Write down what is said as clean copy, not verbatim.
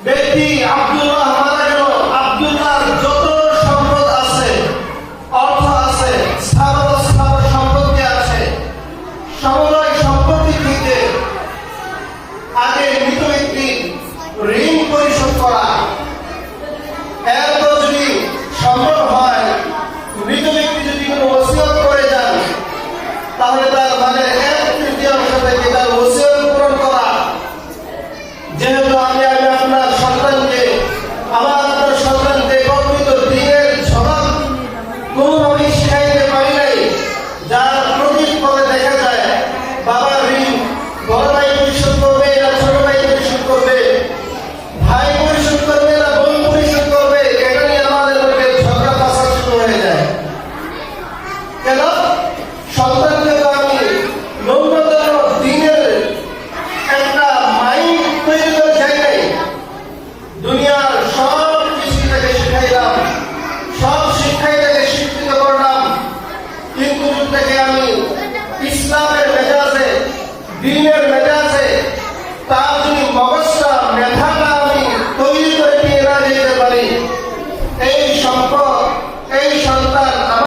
ব্যক্তি আব্দুল্লাহ মারা গেল, আব্দুল্লাহর যত সম্পদ আছে, অর্থ আছে, স্থাবর সম্পত্তি আছে, সমুদয় সম্পত্তি থেকে আগে মৃত ব্যক্তির ঋণ পরিশোধ করা। এরপর যদি সম্ভব হয়, মৃত ব্যক্তি যদি কোনো ওসিয়ত করে যান, তাহলে তার মানে 1/3 থেকে তার ওসিয়ত পূরণ করা। যেহেতু আমি আপনার সন্তানকে, আপনার সন্তানকে প্রকৃত দ্বীনের স্বভাব কোনোভাবে শিখাইতে পারি নাই, যার প্রতীক পরে দেখা যায় বাবার ঋণ বড় ভাই পরিশোধ করবে না ছোট ভাই পরিশোধ করবে, ভাই পরিশোধ করবে না বোন পরিশোধ করবে, এটা নিয়ে আমাদের মধ্যে ঝগড়া ফাসাদ শুরু হয়ে যায়। কেন? সন্তানকে তো আমি ন্যূনতম দ্বীনের একটা মাইন্ড তৈরি করে যাই নাই। দুনিয়ার সব কিছু থেকে শিখাইলাম, সব শিক্ষাই থেকে শিক্ষিত করলাম, কিন্তু থেকে আমি ইসলামের মেজাজে, দ্বীনের মেজাজে